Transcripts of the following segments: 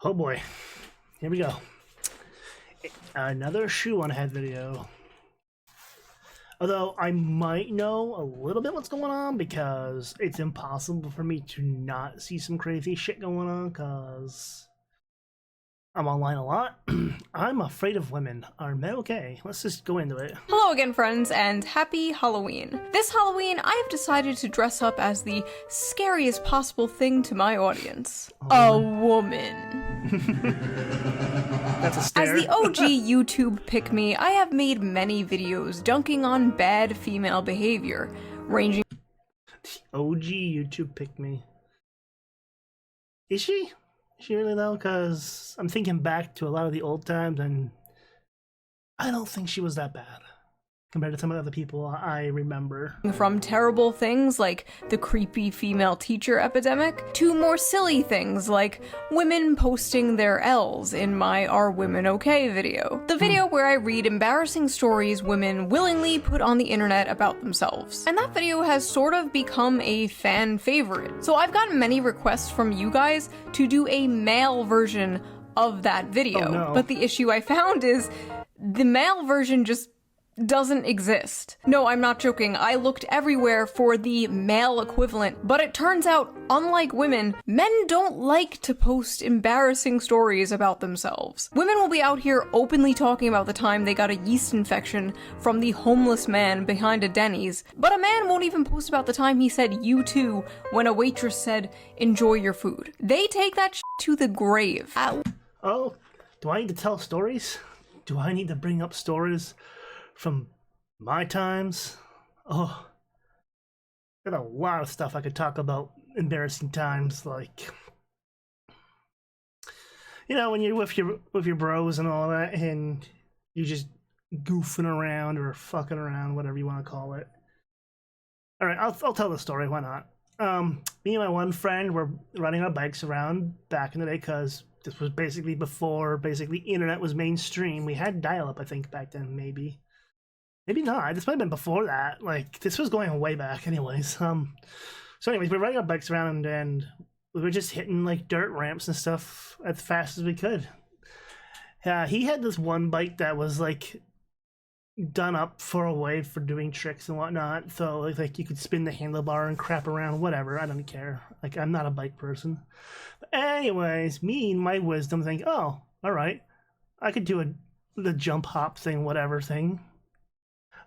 Oh boy, here we go. Another ShoeOnHead video. Although I might know a little bit what's going on because it's impossible for me to not see some crazy shit going on because I'm online a lot. I'm afraid of women. Are men okay? Let's just go into it. Hello again, friends, and happy Halloween. This Halloween, I have decided to dress up as the scariest possible thing to my audience. A woman. That's a stare. As the OG YouTube pick-me, I have made many videos dunking on bad female behavior, ranging— The OG YouTube pick me. Is she? Is she really though? Because I'm thinking back to a lot of the old times and I don't think she was that bad compared to some of the other people I remember. from terrible things like the creepy female teacher epidemic, to more silly things like women posting their L's in my Are Women Okay video. The video where I read embarrassing stories women willingly put on the internet about themselves. And that video has sort of become a fan favorite. So I've gotten many requests from you guys to do a male version of that video. Oh, no. But the issue I found is the male version just doesn't exist. No, I'm not joking. I looked everywhere for the male equivalent, but it turns out, unlike women, men don't like to post embarrassing stories about themselves. Women will be out here openly talking about the time they got a yeast infection from the homeless man behind a Denny's, but a man won't even post about the time he said "you too" when a waitress said "enjoy your food." They take that shit to the grave. Oh, do I need to tell stories? Do I need to bring up stories from my times? Oh, got a lot of stuff I could talk about. Embarrassing times, like, you know, when you're with your bros and all that, and you're just goofing around or fucking around, whatever you want to call it. All right, I'll tell the story. Why not? Me and my one friend were riding our bikes around back in the day because this was basically before internet was mainstream. We had dial-up, I think, back then, maybe. Maybe not. This might have been before that. Like, this was going way back anyways. So anyways, we were riding our bikes around and we were just hitting, like, dirt ramps and stuff as fast as we could. He had this one bike that was, like, done up for a way for doing tricks and whatnot. So, like you could spin the handlebar and crap around, whatever. I don't care. Like, I'm not a bike person. But anyways, me and my wisdom think, oh, all right, I could do the jump hop thing, whatever thing.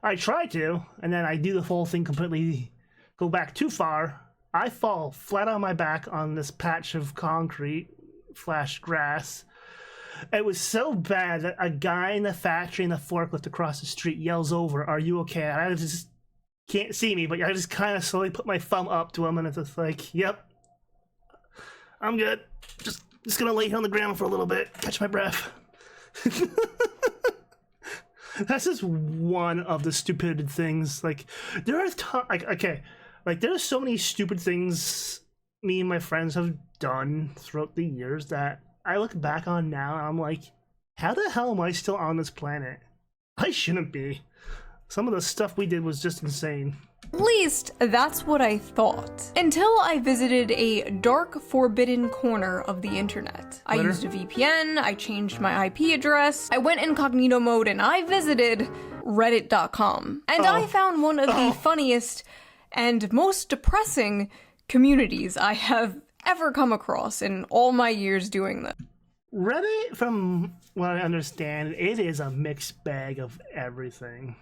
I try to, and then I do the whole thing completely, go back too far. I fall flat on my back on this patch of concrete / grass. It was so bad that a guy in the factory in the forklift across the street yells over, "Are you okay?" I just can't see me, but I just kind of slowly put my thumb up to him, and it's just like, "Yep, I'm good. Just gonna lay here on the ground for a little bit, catch my breath." That's just one of the stupid things. Like, there are there's so many stupid things me and my friends have done throughout the years that I look back on now and I'm like, how the hell am I still on this planet? I shouldn't be. Some of the stuff we did was just insane. At least, that's what I thought. Until I visited a dark, forbidden corner of the internet. I used a VPN, I changed my IP address, I went incognito mode, and I visited reddit.com. And I found one of the funniest and most depressing communities I have ever come across in all my years doing this. Reddit, from what I understand, it is a mixed bag of everything.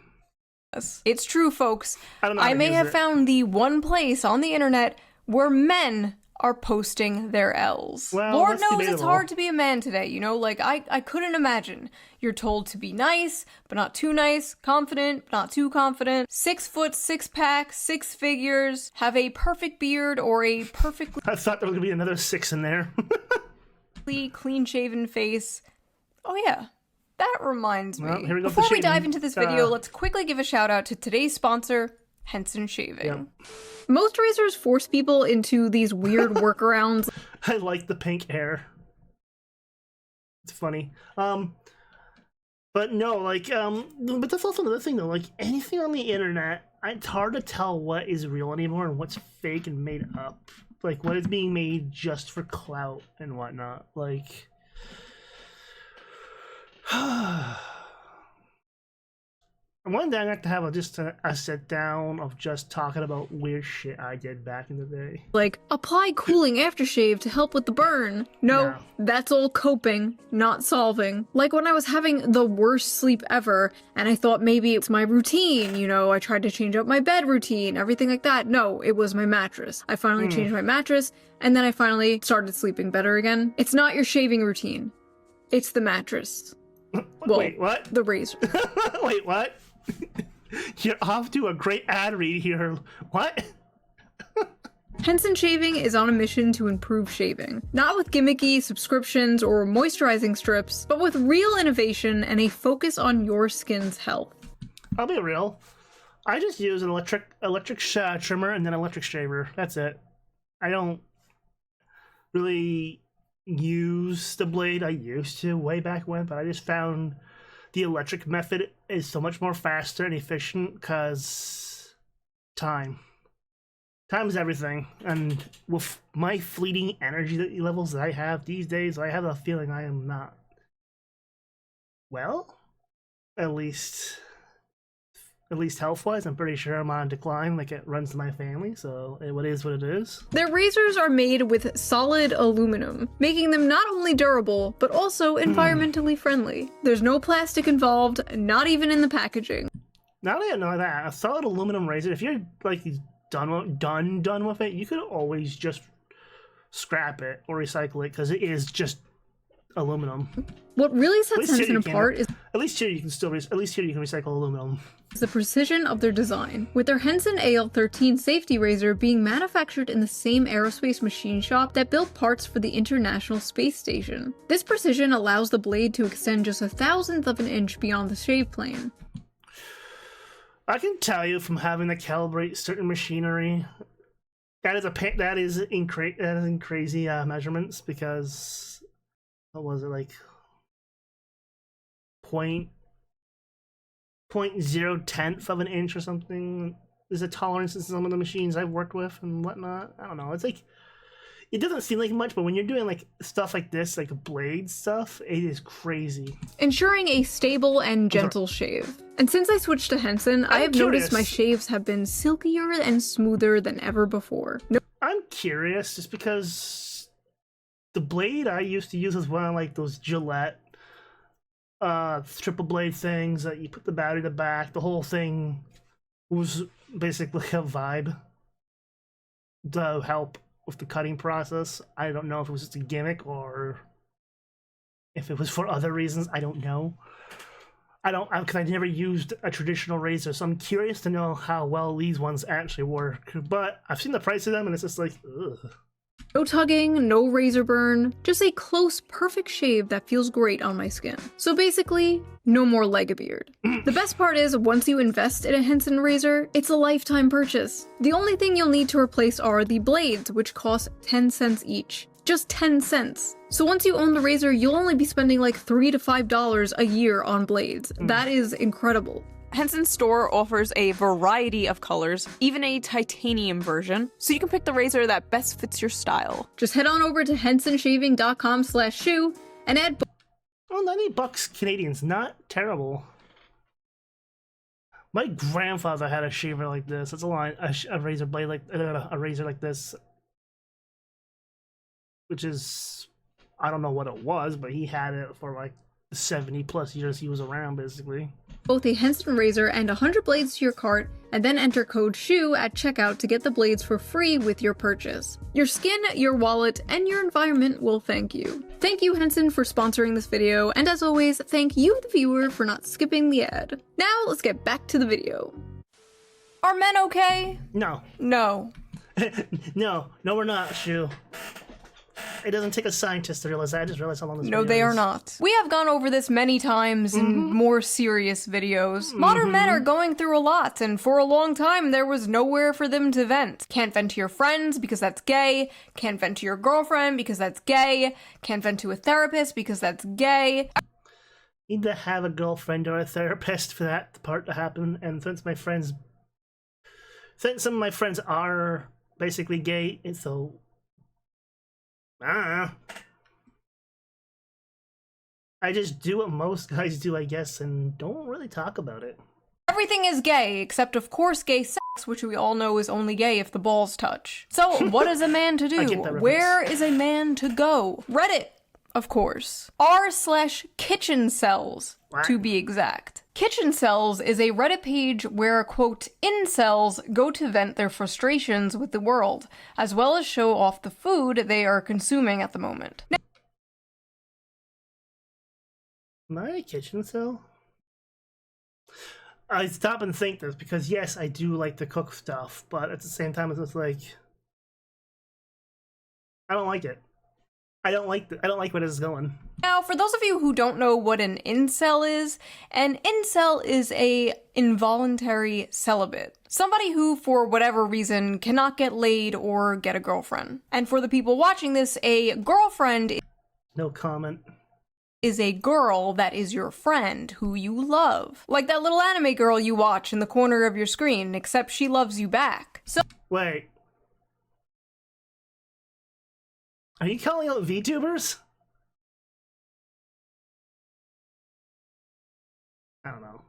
It's true, folks. I may have found the one place on the internet where men are posting their L's. Well, Lord knows debatable. it's hard to be a man today, you know? Like, I couldn't imagine. You're told to be nice, but not too nice, confident, but not too confident, 6 foot, 6 pack, 6 figures, have a perfect beard or a perfectly I thought there was gonna be another 6 in there. clean-shaven face. Oh yeah. That reminds me. Well, here we go with Before the we dive shaving. into this video, let's quickly give a shout out to today's sponsor, Henson Shaving. Yep. Most razors force people into these weird workarounds. I like the pink hair. It's funny. But no, like, but that's also another thing though. Like, anything on the internet, it's hard to tell what is real anymore and what's fake and made up. Like, what is being made just for clout and whatnot. Like, One day I'm going to have just a sit down of just talking about weird shit I did back in the day. Like, apply cooling aftershave to help with the burn. No, No. that's all coping, not solving. Like when I was having the worst sleep ever, and I thought maybe it's my routine, you know, I tried to change up my bed routine, everything like that. No, it was my mattress. I finally changed my mattress, and then I finally started sleeping better again. It's not your shaving routine. It's the mattress. Well, Wait, what? the razor. Wait, what? You're off to a great ad read here. What? Henson Shaving is on a mission to improve shaving. Not with gimmicky subscriptions or moisturizing strips, but with real innovation and a focus on your skin's health. I'll be real. I just use an electric trimmer and then electric shaver. That's it. I don't really use the blade. I used to way back when, but I just found the electric method is so much more faster and efficient because time is everything. And with my fleeting energy levels that I have these days, I have a feeling I am not well. At least health-wise, I'm pretty sure I'm on decline. Like, it runs in my family, so it is what it is. Their razors are made with solid aluminum, making them not only durable, but also environmentally friendly. There's no plastic involved, not even in the packaging. Now that I know that, a solid aluminum razor, if you're like done with it, you could always just scrap it or recycle it because it is just aluminum. What really sets Henson apart is at least here you can recycle aluminum. The precision of their design, with their Henson AL13 safety razor being manufactured in the same aerospace machine shop that built parts for the International Space Station. This precision allows the blade to extend just 1/1000th of an inch beyond the shave plane. I can tell you from having to calibrate certain machinery, that is in crazy measurements, because what was it, like 0.010th of an inch or something is a tolerance in some of the machines I've worked with and whatnot. I don't know. It's like, it doesn't seem like much, but when you're doing like stuff like this, like blade stuff, it is crazy. Ensuring a stable and gentle shave. And since I switched to Henson, I have noticed my shaves have been silkier and smoother than ever before. I'm curious, just because the blade I used to use was one of like those Gillette triple blade things that you put the battery in the back. The whole thing was basically a vibe to help with the cutting process. I don't know if it was just a gimmick or if it was for other reasons. I don't know. Because I never used a traditional razor, so I'm curious to know how well these ones actually work. But I've seen the price of them, and it's just like, ugh. No tugging, no razor burn, just a close, perfect shave that feels great on my skin. So basically, no more leg beard. The best part is, once you invest in a Henson razor, it's a lifetime purchase. The only thing you'll need to replace are the blades, which cost 10 cents each. Just 10 cents. So once you own the razor, you'll only be spending like $3 to $5 a year on blades. That is incredible. Henson's store offers a variety of colors, even a titanium version, so you can pick the razor that best fits your style. Just head on over to hensonshaving.com/shoe and add Well, $90 Canadian's not terrible. My grandfather had a shaver like this. It's a razor blade like a razor like this, which is, I don't know what it was, but he had it for like 70 plus years he was around, basically. both a Henson razor and 100 blades to your cart, and then enter code SHOE at checkout to get the blades for free with your purchase. Your skin, your wallet, and your environment will thank you. Thank you, Henson, for sponsoring this video, and as always, thank you, the viewer, for not skipping the ad. Now, let's get back to the video. Are men okay? No. No. No, we're not, Shoe. It doesn't take a scientist to realize that. I just realized how long this No, video they is. are not. We have gone over this many times in more serious videos. Modern men are going through a lot, and for a long time there was nowhere for them to vent. Can't vent to your friends because that's gay. Can't vent to your girlfriend because that's gay. Can't vent to a therapist because that's gay. Need to have a girlfriend or a therapist for that part to happen, and since some of my friends are basically gay, and so I just do what most guys do, I guess, and don't really talk about it. Everything is gay, except of course gay sex, which we all know is only gay if the balls touch. So, what is a man to I do? get that reference. Where is a man to go? Reddit, of course. r/kitchen cells, to be exact. Kitchen Cells is a Reddit page where, quote, incels go to vent their frustrations with the world, as well as show off the food they are consuming at the moment. Am I a kitchen cell? I stop and think this because yes, I do like to cook stuff, but at the same time, it's just like I don't like it. I don't like where this is going. Now, for those of you who don't know what an incel is a involuntary celibate. Somebody who, for whatever reason, cannot get laid or get a girlfriend. And for the people watching this, a girlfriend No comment. is a girl that is your friend who you love. Like that little anime girl you watch in the corner of your screen, except she loves you back. So Wait. Are you calling out VTubers? I don't know.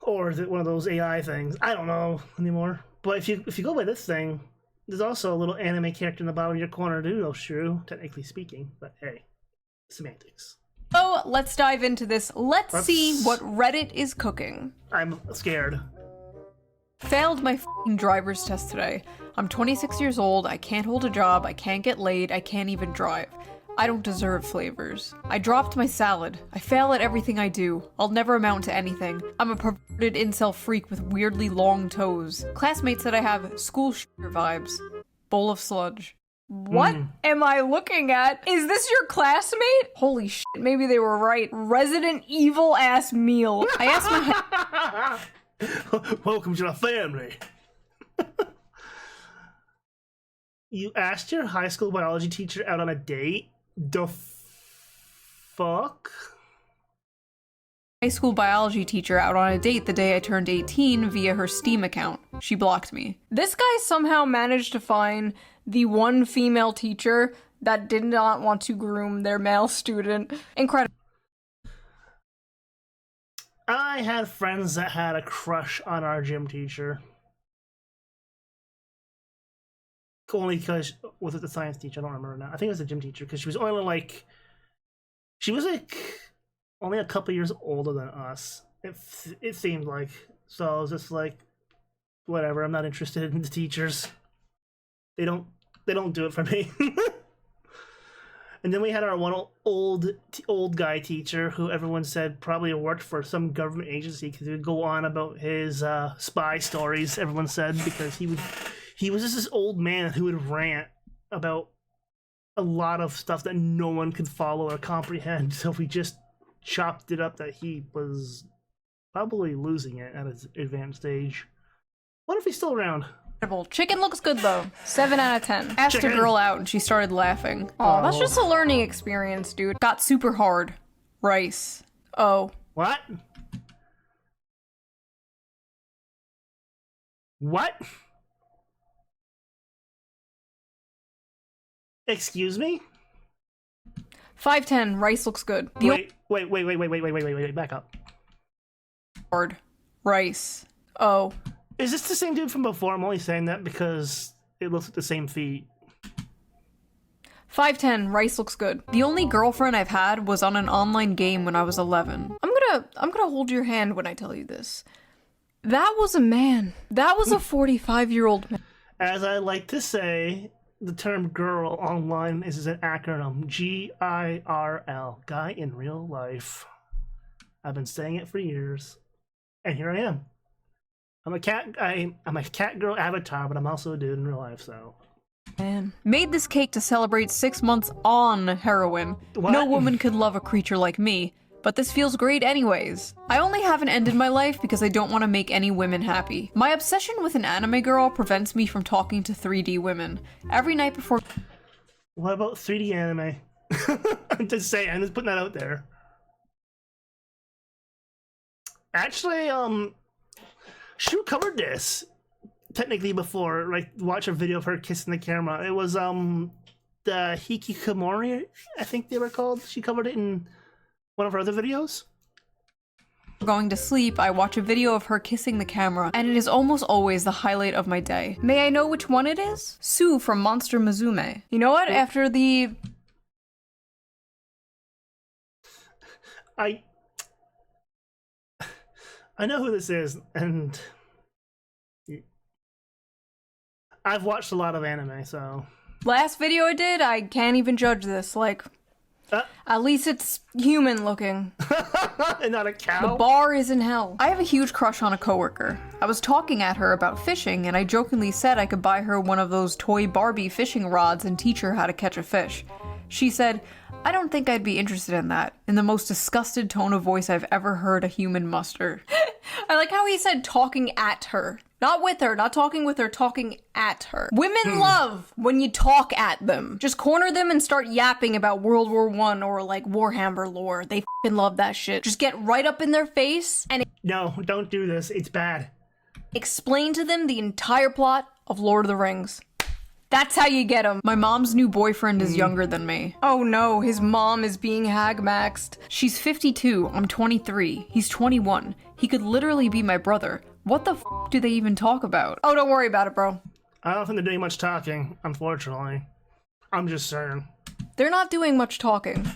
Or is it one of those AI things? I don't know anymore. But if you go by this thing, there's also a little anime character in the bottom of your corner too, though, Shrew, technically speaking. But hey, semantics. So let's dive into this. Let's see what Reddit is cooking. I'm scared. Failed my f***ing driver's test today. I'm 26 years old, I can't hold a job, I can't get laid, I can't even drive. I don't deserve flavors. I dropped my salad. I fail at everything I do. I'll never amount to anything. I'm a perverted incel freak with weirdly long toes. Classmates said I have school shooter vibes. Bowl of sludge. What am I looking at? Is this your classmate? Holy shit, maybe they were right. Resident Evil ass meal. I asked my Welcome to the family. You asked your high school biology teacher out on a date? The fuck? high school biology teacher out on a date the day I turned 18 via her Steam account. She blocked me. This guy somehow managed to find the one female teacher that did not want to groom their male student. Incredible. I had friends that had a crush on our gym teacher. Only because, was it the science teacher? I don't remember now. I think it was the gym teacher, because she was only like only a couple years older than us. It seemed like. So I was just like, whatever, I'm not interested in the teachers. They don't do it for me. And then we had our one old guy teacher who everyone said probably worked for some government agency, because he would go on about his spy stories, everyone said, because he was just this old man who would rant about a lot of stuff that no one could follow or comprehend. So we just chopped it up that he was probably losing it at his advanced age. What if he's still around? Chicken looks good though. 7 out of 10. Asked Chicken. a girl out and she started laughing. Oh, that's just a learning experience, dude. Got super hard. Rice. Oh. What? What? Excuse me? 5'10", rice looks good. The Wait, back up. hard. Rice. Oh. Is this the same dude from before? I'm only saying that because it looks like the same feet. 5'10", rice looks good. The only girlfriend I've had was on an online game when I was 11. I'm gonna hold your hand when I tell you this. That was a man. That was a 45-year-old man. As I like to say, the term girl online is an acronym. GIRL. Guy in real life. I've been saying it for years. And here I am. I'm a cat girl avatar, but I'm also a dude in real life, so. Man. Made this cake to celebrate 6 months on heroin. What? No woman could love a creature like me, but this feels great anyways. I only haven't ended my life because I don't want to make any women happy. My obsession with an anime girl prevents me from talking to 3D women. Every night before— What about 3D anime? I'm just saying, I'm just putting that out there. Actually, Shrew covered this technically before, like watch a video of her kissing the camera. It was the the Hikikomori, I think they were called. She covered it in one of her other videos. Going to sleep, I watch a video of her kissing the camera, and it is almost always the highlight of my day. May I know which one it is? Sue from Monster Musume. You know what? After the... I know who this is, and I've watched a lot of anime, so... Last video I did, I can't even judge this, like... At least it's human looking. And not a cow? The bar is in hell. I have a huge crush on a coworker. I was talking at her about fishing, and I jokingly said I could buy her one of those toy Barbie fishing rods and teach her how to catch a fish. She said, "I don't think I'd be interested in that," in the most disgusted tone of voice I've ever heard a human muster. I like how he said talking at her. Not with her, not talking with her, talking at her. Women love when you talk at them. Just corner them and start yapping about World War I or like Warhammer lore. They f***ing love that shit. Just get right up in their face and No, don't do this. It's bad. explain to them the entire plot of Lord of the Rings. That's how you get him. My mom's new boyfriend is younger than me. Oh no, his mom is being hag-maxed. She's 52, I'm 23, he's 21. He could literally be my brother. What the f*** do they even talk about? Oh, don't worry about it, bro. I don't think they're doing much talking, unfortunately. I'm just saying. They're not doing much talking.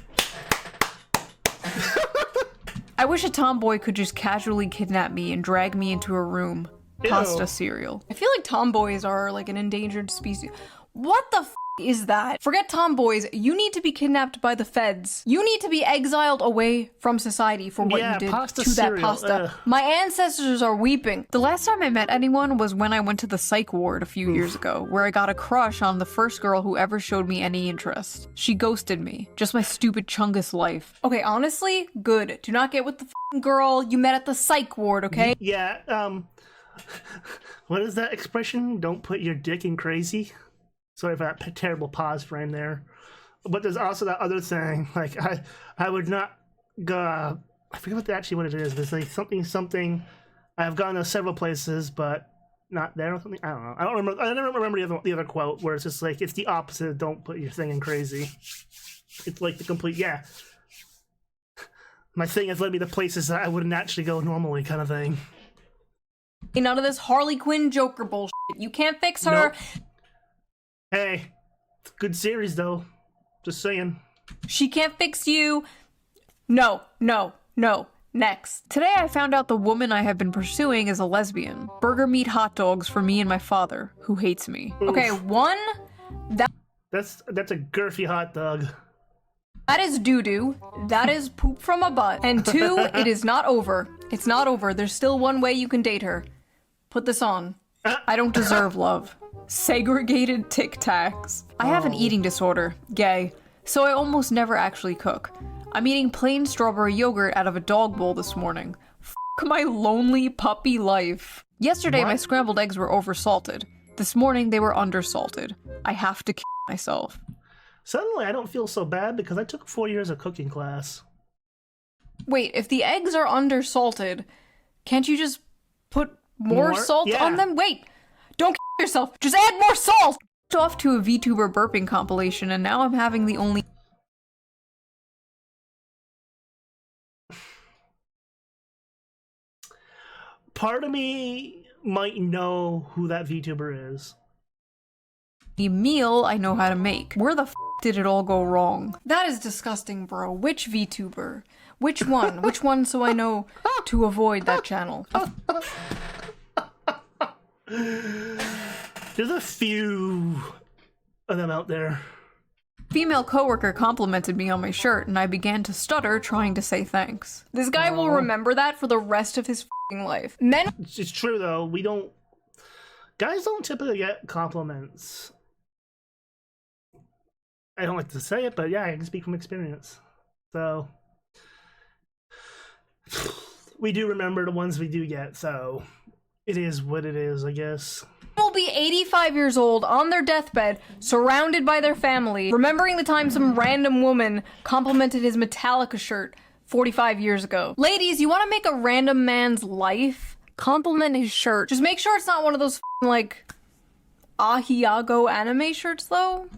I wish a tomboy could just casually kidnap me and drag me into a room. Pasta cereal. I feel like tomboys are like an endangered species. What the f*** is that? Forget tomboys, you need to be kidnapped by the feds. You need to be exiled away from society for what you did pasta to cereal. that pasta. My ancestors are weeping. The last time I met anyone was when I went to the psych ward a few years ago, where I got a crush on the first girl who ever showed me any interest. She ghosted me. Just my stupid Chungus life. Okay, honestly, good. Do not get with the f***ing girl you met at the psych ward, okay? Yeah, what is that expression? Don't put your dick in crazy? Sorry for that terrible pause frame there. But there's also that other thing, like, I would not go, I forget what it is. There's like something, I've gone to several places, but not there or something. I don't know. I never remember the other quote where it's just like, it's the opposite of don't put your thing in crazy. It's like the complete, yeah. My thing has led me to places that I wouldn't actually go normally kind of thing. None of this Harley Quinn Joker bullshit. You can't fix her. Nope. Hey, it's a good series though. Just saying. She can't fix you. No. Next. Today I found out the woman I have been pursuing is a lesbian. Burger meat hot dogs for me and my father, who hates me. Oof. Okay, one, That's a girthy hot dog. that is doo-doo. That is poop from a butt. And two, it is not over. It's not over. There's still one way you can date her. Put this on. I don't deserve love. Segregated Tic Tacs. I have an eating disorder, gay, so I almost never actually cook. I'm eating plain strawberry yogurt out of a dog bowl this morning. F*** my lonely puppy life. Yesterday my scrambled eggs were oversalted. This morning they were undersalted. I have to kill myself. Suddenly I don't feel so bad because I took 4 years of cooking class. Wait, if the eggs are undersalted, can't you just put more salt Yeah. on them? Wait, don't kill yourself. Just add more salt. Off to a VTuber burping compilation, and now I'm having the only. Part of me might know who that VTuber is. meal I know how to make. Where the f did it all go wrong? That is disgusting, bro. Which VTuber? Which one? Which one so I know to avoid that channel? There's a few of them out there. Female coworker complimented me on my shirt, and I began to stutter trying to say thanks. This guy will remember that for the rest of his f***ing life. Men- It's true though, guys don't typically get compliments. I don't like to say it, but yeah, I can speak from experience. So, we do remember the ones we do get, so it is what it is, I guess. will be 85 years old on their deathbed, surrounded by their family, remembering the time some random woman complimented his Metallica shirt 45 years ago. Ladies, you want to make a random man's life? Compliment his shirt. Just make sure it's not one of those like Ahiago anime shirts, though.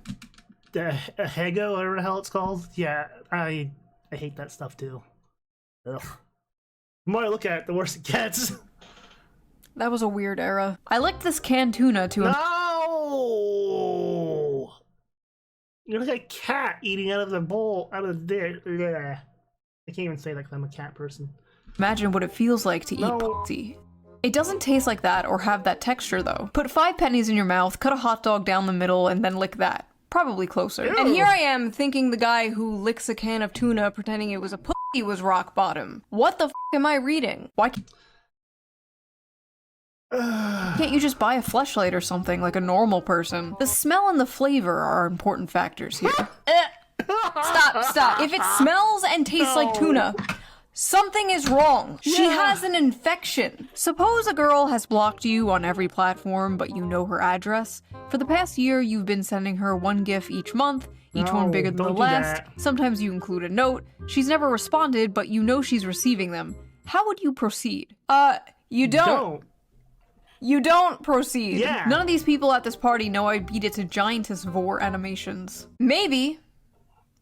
the Hego, whatever the hell it's called. Yeah, I hate that stuff too. Ugh. The more I look at it, the worse it gets. That was a weird era. I licked this canned tuna to No! You're like a cat eating out of the bowl, out of the dish. Yeah. I can't even say that because I'm a cat person. imagine what it feels like to eat pussy. It doesn't taste like that or have that texture though. Put 5 pennies in your mouth, cut a hot dog down the middle, and then lick that. Probably closer. Ew. And here I am thinking the guy who licks a can of tuna pretending it was a pussy was rock bottom. What the f am I reading? Why can't you just buy a fleshlight or something like a normal person? The smell and the flavor are important factors here. Stop. If it smells and tastes like tuna, something is wrong. She has an infection. Suppose a girl has blocked you on every platform, but you know her address. For the past year, you've been sending her 1 GIF each month, each one bigger than the last. Sometimes you include a note. She's never responded, but you know she's receiving them. How would you proceed? You don't. You don't proceed. Yeah. None of these people at this party know I beat it to giantess vor animations. Maybe.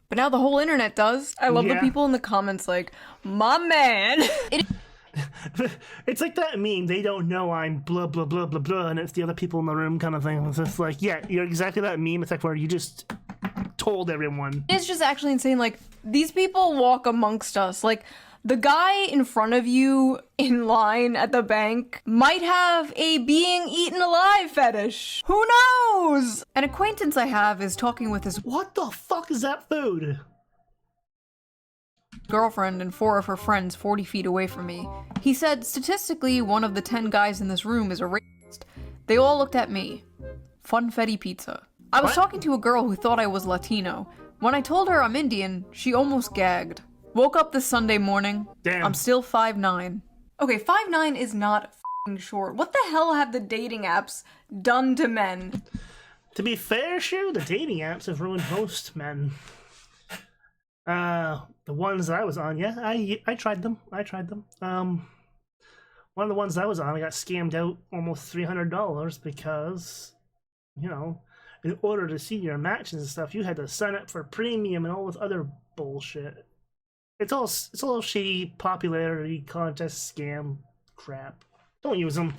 But now the whole internet does. I love the people in the comments like, my man. It's like that meme, they don't know I'm blah blah blah blah blah, and it's the other people in the room kind of thing. It's just like, yeah, you're exactly that meme. It's like where you just told everyone. It's just actually insane. Like, these people walk amongst us. Like, the guy in front of you in line at the bank might have a being eaten alive fetish. Who knows? An acquaintance I have is talking with his What the fuck is that food? girlfriend and 4 of her friends 40 feet away from me. He said, statistically, 1 of the 10 guys in this room is a racist. They all looked at me. Funfetti pizza. I was talking to a girl who thought I was Latino. When I told her I'm Indian, she almost gagged. Woke up this Sunday morning. Damn. I'm still 5'9". Okay, 5'9" is not f***ing short. What the hell have the dating apps done to men? To be fair, Shue, the dating apps have ruined most men. The ones that I was on, yeah, I tried them. One of the ones I was on, I got scammed out almost $300 because, you know, in order to see your matches and stuff, you had to sign up for premium and all this other bullshit. It's all shitty popularity contest scam crap. Don't use them.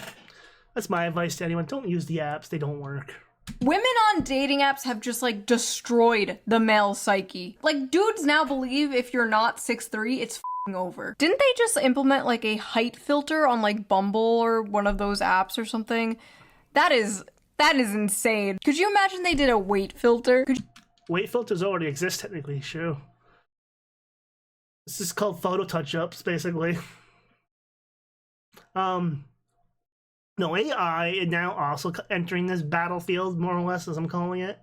That's my advice to anyone. Don't use the apps. They don't work. Women on dating apps have just, like, destroyed the male psyche. Like, dudes now believe if you're not 6'3", it's f***ing over. Didn't they just implement, like, a height filter on, like, Bumble or one of those apps or something? That is insane. Could you imagine they did a weight filter? Weight filters already exist, technically, Shue. This is called photo touch-ups, basically. No, AI now also entering this battlefield, more or less, as I'm calling it,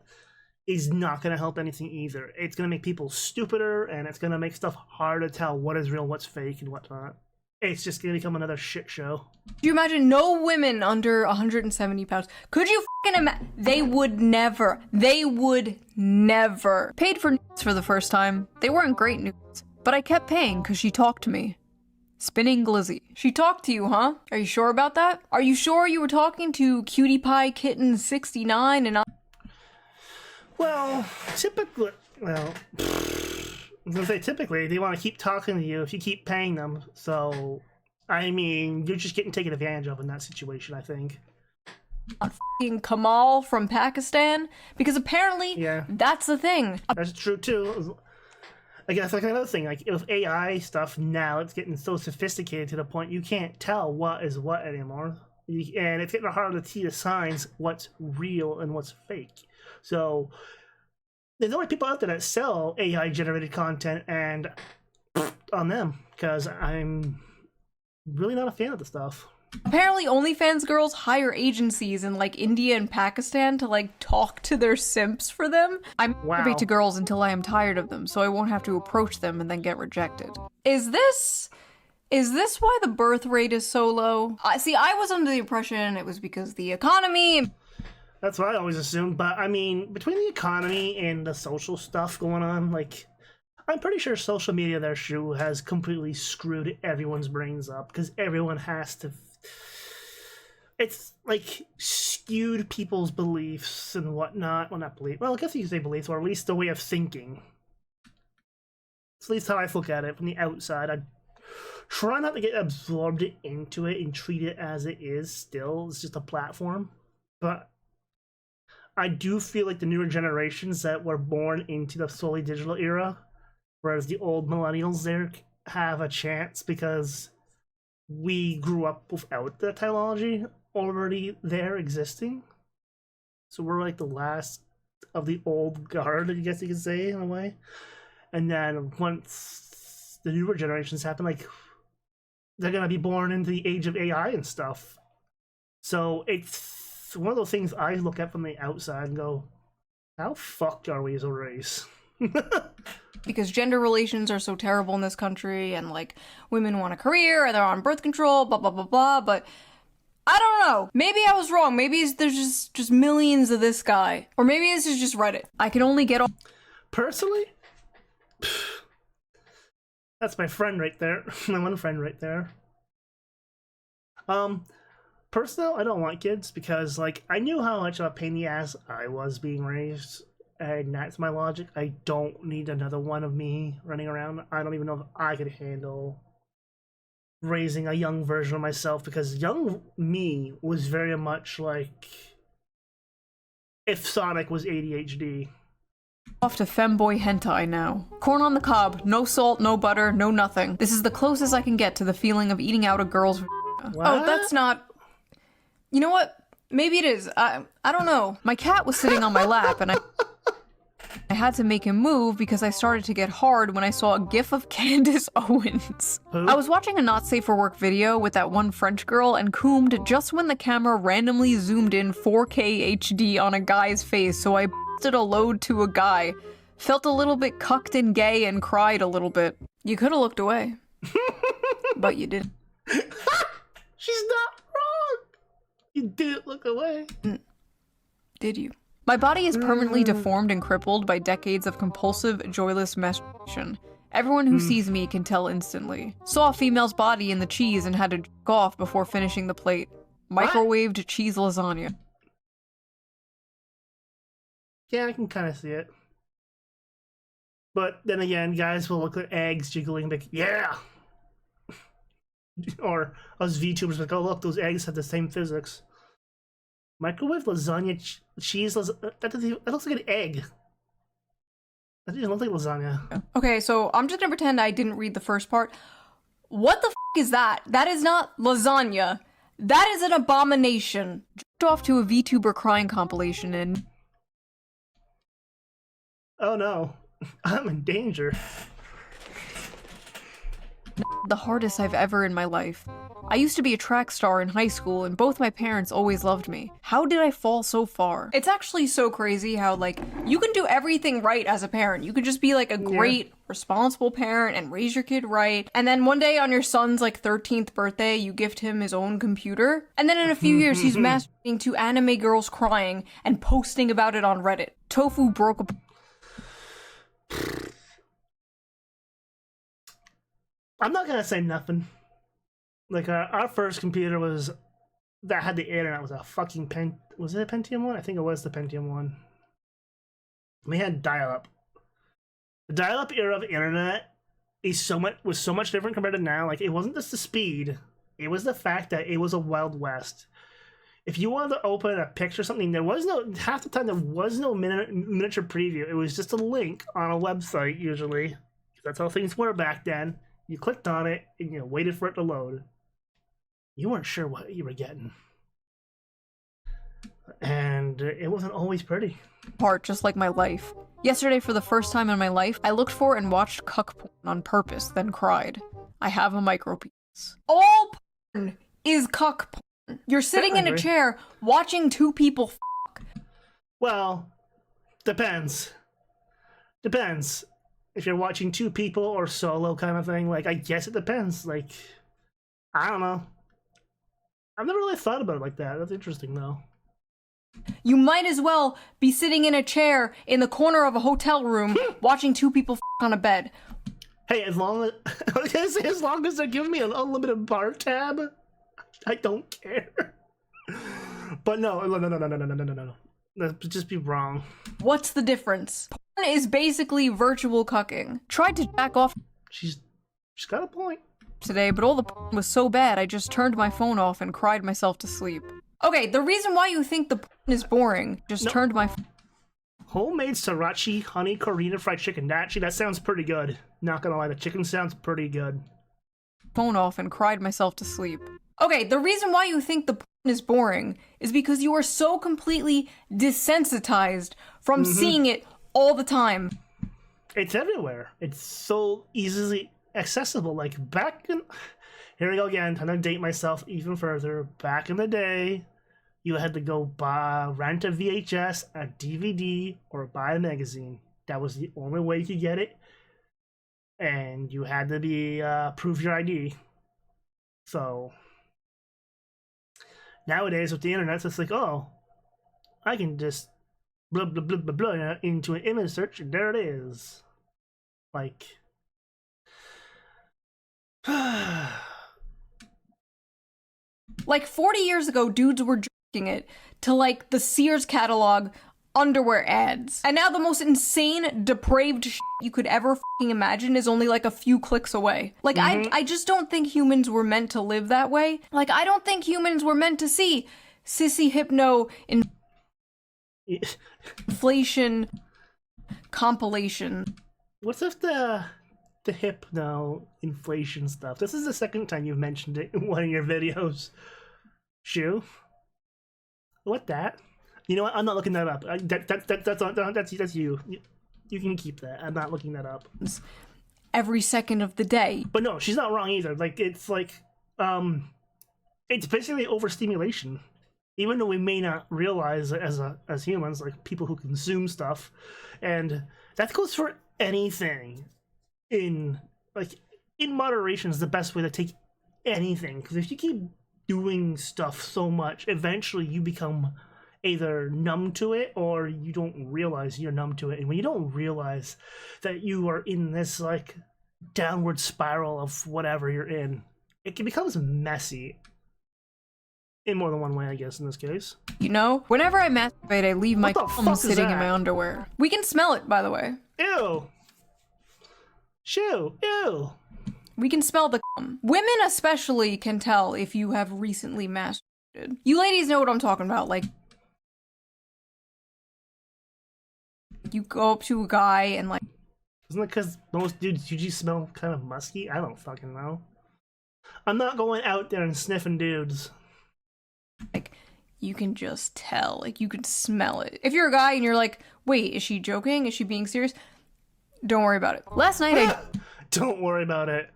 is not going to help anything either. It's going to make people stupider, and it's going to make stuff hard to tell what is real, what's fake, and whatnot. It's just going to become another shit show. Do you imagine no women under 170 pounds? Could you fucking imagine? They would never. Paid for nudes for the first time. They weren't great nudes, but I kept paying because she talked to me. Spinning Glizzy. She talked to you, huh? Are you sure about that? Are you sure you were talking to Cutie Pie Kitten 69 and not? Well, typically, I was gonna say typically they want to keep talking to you if you keep paying them. So, I mean, you're just getting taken advantage of in that situation, I think. F***ing Kamal from Pakistan? Because apparently, that's the thing. That's true too. I guess like another thing, like with AI stuff now, it's getting so sophisticated to the point you can't tell what is what anymore, and it's getting harder to see the signs what's real and what's fake. So there's only people out there that sell AI generated content, and on them, because I'm really not a fan of the stuff. Apparently OnlyFans girls hire agencies in like India and Pakistan to like talk to their simps for them. I masturbate to girls until I am tired of them, so I won't have to approach them and then get rejected. Is this why the birth rate is so low? See, I was under the impression it was because the economy. That's what I always assumed, but I mean, between the economy and the social stuff going on, like, I'm pretty sure social media there, Shue, has completely screwed everyone's brains up, because everyone has to it's like skewed people's beliefs and whatnot. Well, not belief. Well, I guess you could say beliefs, or at least the way of thinking. It's at least how I look at it from the outside. I try not to get absorbed into it and treat it as it is. Still, it's just a platform. But I do feel like the newer generations that were born into the solely digital era, whereas the old millennials there have a chance because we grew up without the technology already there existing. So we're like the last of the old guard, I guess you could say, in a way. And then once the newer generations happen, like, they're gonna be born into the age of AI and stuff. So it's one of those things I look at from the outside and go, how fucked are we as a race? Because gender relations are so terrible in this country, and like women want a career and they're on birth control, blah blah blah blah. But I don't know. Maybe I was wrong. Maybe there's just millions of this guy, or maybe this is just Reddit. I can only get all. Personally, that's my friend right there. My one friend right there. Personally, I don't want kids because, like, I knew how much of a pain in the ass I was being raised. And that's my logic. I don't need another one of me running around. I don't even know if I could handle raising a young version of myself, because young me was very much like if Sonic was ADHD. Off to femboy hentai now. Corn on the cob, no salt, no butter, no nothing. This is the closest I can get to the feeling of eating out a girl's. What? Oh, that's not. You know what? Maybe it is. I don't know. My cat was sitting on my lap, and I had to make him move because I started to get hard when I saw a gif of Candace Owens. Who? I was watching a not safe for work video with that one French girl and coomed just when the camera randomly zoomed in 4K HD on a guy's face, so I did a load to a guy, felt a little bit cucked and gay, and cried a little bit. You could have looked away. But you didn't. She's not wrong! You didn't look away. Did you? My body is permanently deformed and crippled by decades of compulsive, joyless masturbation. Everyone who sees me can tell instantly. Saw a female's body in the cheese and had to jerk off before finishing the plate. Microwaved cheese lasagna. Yeah, I can kind of see it. But then again, guys will look at eggs jiggling and be like, yeah! Or us VTubers like, oh look, those eggs have the same physics. Microwave lasagna, cheese lasagna, that looks like an egg. That doesn't look like lasagna. Okay, so I'm just gonna pretend I didn't read the first part. What the f*** is that? That is not lasagna. That is an abomination. Jerked off to a VTuber crying compilation and... Oh no, I'm in danger. The hardest I've ever in my life. I used to be a track star in high school, and both my parents always loved me. How did I fall so far? It's actually so crazy how, like, you can do everything right as a parent. You can just be, like, a great, responsible parent and raise your kid right. And then one day on your son's, like, 13th birthday, you gift him his own computer. And then in a few years, he's masturbating to anime girls crying and posting about it on Reddit. Tofu broke a... I'm not gonna say nothing. Like, our first computer was that had the internet was a fucking was it a Pentium 1? I think it was the Pentium 1. We had dial-up. The dial-up era of internet was so much different compared to now. Like, it wasn't just the speed, it was the fact that it was a Wild West. If you wanted to open a picture or something, there was no, half the time there was no miniature preview. It was just a link on a website usually. That's how things were back then. You clicked on it and you waited for it to load. You weren't sure what you were getting. And it wasn't always pretty. Part just like my life. Yesterday, for the first time in my life, I looked for and watched cuck porn on purpose, then cried. I have a micropenis. All porn is cuck porn. You're sitting in a chair watching two people fuck. Well, depends. Depends. If you're watching two people or solo kind of thing, like, I guess it depends. Like, I don't know. I've never really thought about it like that. That's interesting, though. You might as well be sitting in a chair in the corner of a hotel room watching two people on a bed. Hey, as long as I was gonna say, as long as they're giving me an unlimited bar tab, I don't care. But no. That'd just be wrong. What's the difference? Porn is basically virtual cucking. Tried to jack off She's got a point. today, but all the porn was so bad I just turned my phone off and cried myself to sleep. Okay, the reason why you think the porn is boring, just turned my Homemade sriracha honey Korean fried chicken. That sounds pretty good. Not gonna lie, the chicken sounds pretty good. phone off and cried myself to sleep. Okay, the reason why you think the porn is boring is because you are so completely desensitized from seeing it all the time. It's everywhere. It's so easily accessible. Like back in... Here we go again. I'm gonna date myself even further. Back in the day, you had to go rent a VHS, a DVD, or buy a magazine. That was the only way you could get it. And you had to be prove your ID. So nowadays with the internet, it's like, oh, I can just blah blah blah blah blah into an image search, and there it is. Like, Like 40 years ago, dudes were jerking it to like the Sears catalog underwear ads. And now the most insane, depraved shit you could ever fucking imagine is only like a few clicks away. Like, I just don't think humans were meant to live that way. Like, I don't think humans were meant to see sissy hypno inflation compilation. what's with the hypno inflation stuff? This is the second time you've mentioned it in one of your videos. Shoe? What that? You know what? I'm not looking that up. That's you. You can keep that. I'm not looking that up. Every second of the day. But no, she's not wrong either. It's basically overstimulation. Even though we may not realize it as humans, like people who consume stuff, and that goes for anything. In moderation is the best way to take anything. Because if you keep doing stuff so much, eventually you become either numb to it or you don't realize you're numb to it. And when you don't realize that you are in this like downward spiral of whatever you're in, it becomes messy in more than one way, I guess, in this case. You know, whenever I masturbate, I leave my What the cum fuck is sitting in that? my underwear. We can smell it, by the way. Ew. Shoo. Ew. We can smell the cum. Women especially can tell if you have recently masturbated. You ladies know what I'm talking about, like, you go up to a guy and like, Isn't it because most dudes usually smell kind of musky? I don't fucking know. I'm not going out there and sniffing dudes. you can just tell, like, you can smell it. If you're a guy and you're like, wait, is she joking? Is she being serious? Don't worry about it. Last night I Don't worry about it.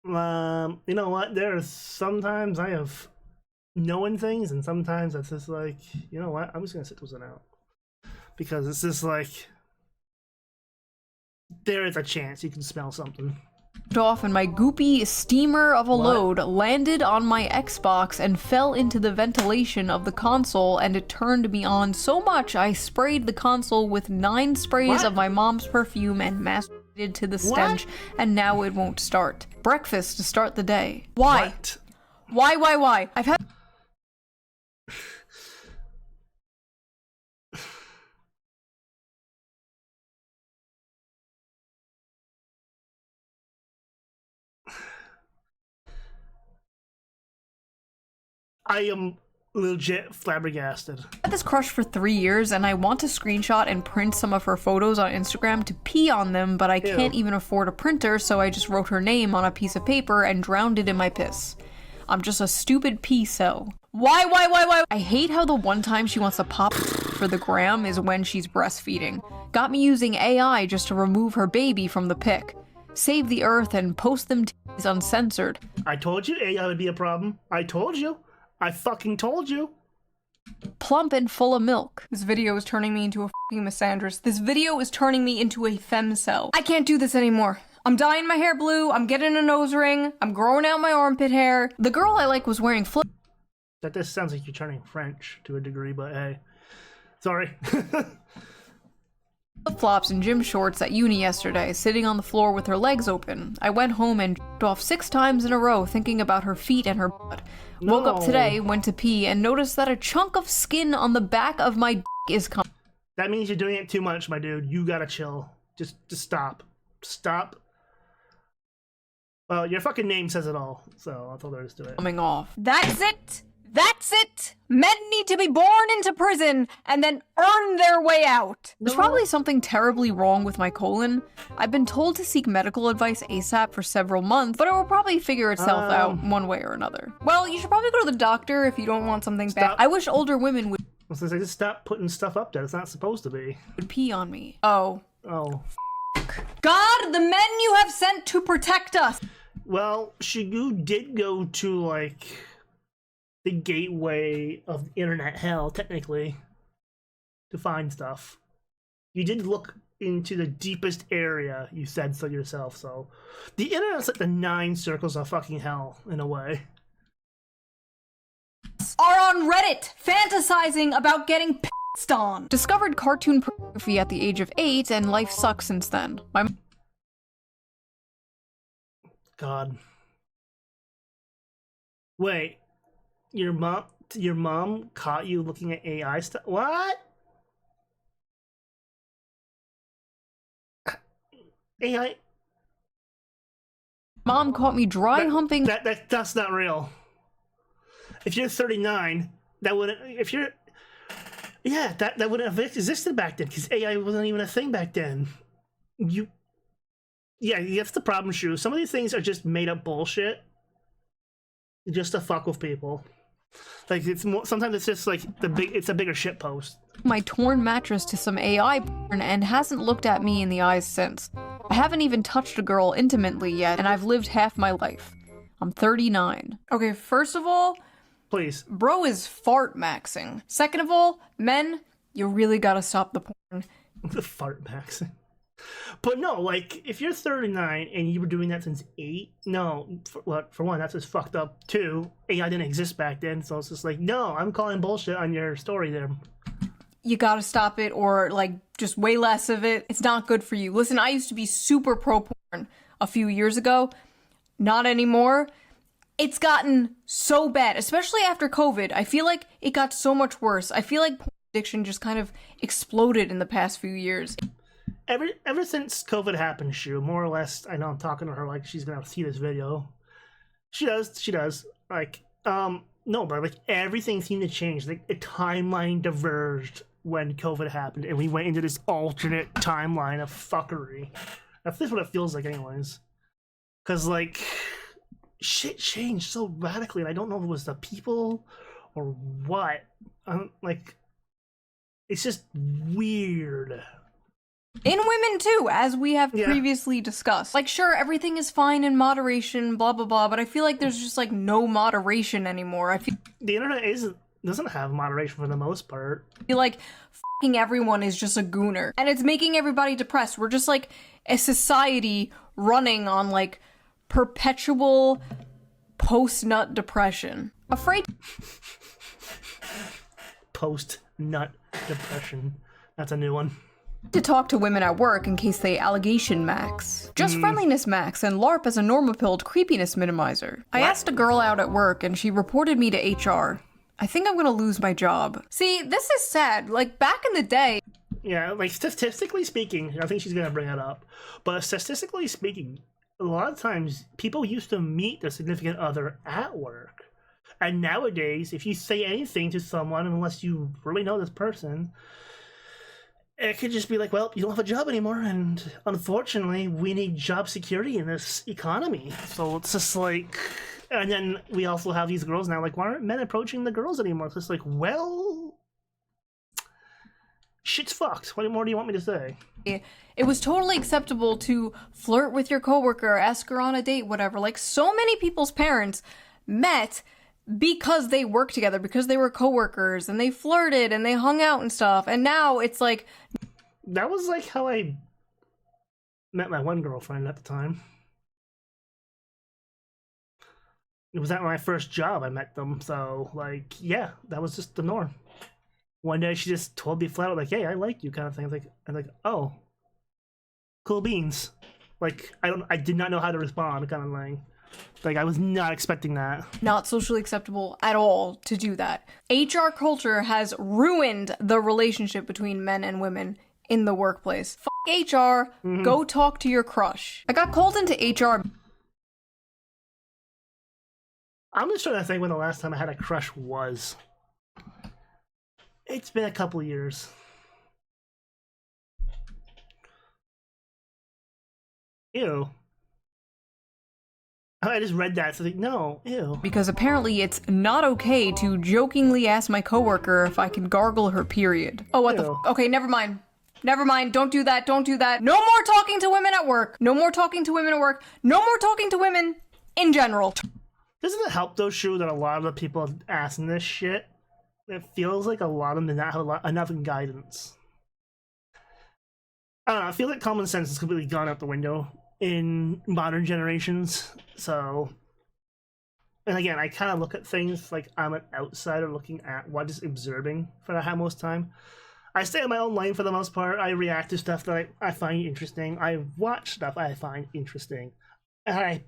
You know what? There's sometimes I have knowing things, and sometimes it's just like, you know what? I'm just gonna sit this one out because it's just like there is a chance you can smell something. off and my goopy steamer of a What? load landed on my Xbox and fell into the ventilation of the console, and it turned me on so much I sprayed the console with 9 sprays What? of my mom's perfume and masturbated to the stench, and now it won't start. Breakfast to start the day. Why? What? Why? I've had I am legit flabbergasted. this crush for 3 years, and I want to screenshot and print some of her photos on Instagram to pee on them, but I can't even afford a printer, so I just wrote her name on a piece of paper and drowned it in my piss. I'm just a stupid pee cell. Why? I hate how the one time she wants to pop for the gram is when she's breastfeeding. Got me using AI just to remove her baby from the pic. Save the earth and post them t's uncensored. I told you AI would be a problem. I told you. I fucking told you. Plump and full of milk. This video is turning me into a fucking misandrist. This video is turning me into a femcel. I can't do this anymore. I'm dyeing my hair blue, I'm getting a nose ring, I'm growing out my armpit hair. The girl I like was wearing flip. That this sounds like you're turning French to a degree, but hey. Sorry. flip-flops and gym shorts at uni yesterday, sitting on the floor with her legs open. I went home and jerked off 6 times in a row thinking about her feet and her butt. Woke up today, went to pee, and noticed that a chunk of skin on the back of my is coming. That means you're doing it too much, my dude. You gotta chill. Just stop. Stop. Well, your fucking name says it all, so that's all there is to it. Coming off. That's it! That's it! Men need to be born into prison and then earn their way out. There's probably something terribly wrong with my colon. I've been told to seek medical advice ASAP for several months, but it will probably figure itself out one way or another. Well, you should probably go to the doctor if you don't want something bad. I wish older women would just stop putting stuff up there. It's not supposed to be. pee on me. Oh. Oh. God, the men you have sent to protect us! Well, Shigu did go to, like, the gateway of internet hell, technically, to find stuff. You did look into the deepest area, you said so yourself, so... The internet's like the 9 circles of fucking hell, in a way. Are on Reddit, fantasizing about getting pissed on. Discovered cartoon pornography at the age of 8, and life sucks since then. God. Wait. Your mom caught you looking at AI stuff? What? AI? Mom caught me humping. That's not real. If you're 39, that wouldn't. If you're, yeah, that wouldn't have existed back then because AI wasn't even a thing back then. Yeah, that's the problem, Shue. Some of these things are just made up bullshit, just to fuck with people. Like it's more. Sometimes it's just like it's a bigger shit post. My torn mattress to some AI porn and hasn't looked at me in the eyes since. I haven't even touched a girl intimately yet, and I've lived half my life. I'm 39. Okay, first of all, please, bro is fart maxing. Second of all, men, you really gotta stop the porn. The fart maxing. But no, like, if you're 39 and you were doing that since 8, no, for one, that's just fucked up. 2, AI didn't exist back then, so it's just like, no, I'm calling bullshit on your story there. You gotta stop it, or, like, just way less of it. It's not good for you. Listen, I used to be super pro-porn a few years ago. Not anymore. It's gotten so bad, especially after COVID. I feel like it got so much worse. I feel like porn addiction just kind of exploded in the past few years. Ever since COVID happened, Shue, more or less, I know I'm talking to her like she's gonna see this video. She does. Like, no, but like everything seemed to change. Like the timeline diverged when COVID happened, and we went into this alternate timeline of fuckery. That's just what it feels like, anyways. Cause like, shit changed so radically, and I don't know if it was the people or what. Like, it's just weird. In women too, as we have previously discussed. Like, sure, everything is fine in moderation, blah blah blah, but I feel like there's just like no moderation anymore. I feel the internet doesn't have moderation for the most part. I feel like fucking everyone is just a gooner, and it's making everybody depressed. We're just like a society running on like perpetual post-nut depression. Afraid post-nut depression. That's a new one. To talk to women at work in case they allegation max. Just friendliness max and LARP as a normapilled creepiness minimizer. I asked a girl out at work and she reported me to HR. I think I'm gonna lose my job. See, this is sad. Like, back in the day... Yeah, like, statistically speaking, I think she's gonna bring that up, but statistically speaking, a lot of times people used to meet their significant other at work. And nowadays, if you say anything to someone, unless you really know this person, it could just be like, well, you don't have a job anymore, and unfortunately, we need job security in this economy. So it's just like, and then we also have these girls now, like, why aren't men approaching the girls anymore? It's just like, well, shit's fucked. What more do you want me to say? It was totally acceptable to flirt with your coworker, ask her on a date, whatever. Like, so many people's parents met because they worked together, because they were coworkers, and they flirted, and they hung out and stuff, and now it's like... That was like how I met my one girlfriend at the time. It was at my first job I met them, so, like, yeah, that was just the norm. one day she just told me flat out, like, hey, I like you, kind of thing. I'm like, oh, cool beans. Like, I did not know how to respond, kind of thing. Like, I was not expecting that. Not socially acceptable at all to do that. HR culture has ruined the relationship between men and women in the workplace. Fuck HR, go talk to your crush. I got called into HR. I'm just trying to think when the last time I had a crush was. It's been a couple years. Ew. I just read that, so I think, no, ew. Because apparently it's not okay to jokingly ask my coworker if I can gargle her period. Oh, what the Ew. Okay, never mind. Never mind, don't do that, don't do that. No more talking to women at work. No more talking to women at work. No more talking to women in general. Doesn't it help, though, Shue, that a lot of the people asking this shit, it feels like a lot of them did not have enough guidance. I don't know, I feel like common sense has completely gone out the window in modern generations, so... And again, I kind of look at things like I'm an outsider looking at what is observing for the most time. I stay in my own lane for the most part. I react to stuff that I find interesting. I watch stuff I find interesting. And I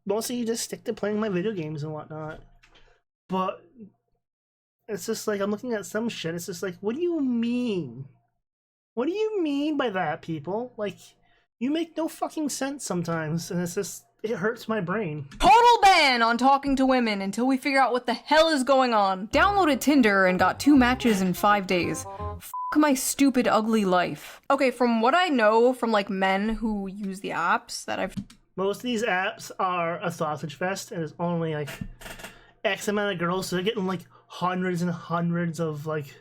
mostly just stick to playing my video games and whatnot. But it's just like, I'm looking at some shit, it's just like, what do you mean? What do you mean by that, people? Like, you make no fucking sense sometimes, and it's just, it hurts my brain. Total ban on talking to women until we figure out what the hell is going on. Downloaded Tinder and got 2 matches in 5 days. F my stupid, ugly life. Okay, from what I know from, like, men who use the apps that I've... Most of these apps are a sausage fest, and there's only, like, X amount of girls, so they're getting, like, hundreds and hundreds of, like,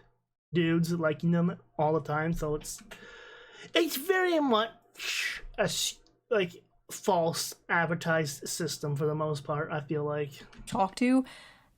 dudes liking them all the time, so it's very much a, like, false advertised system for the most part, I feel like. Talk to,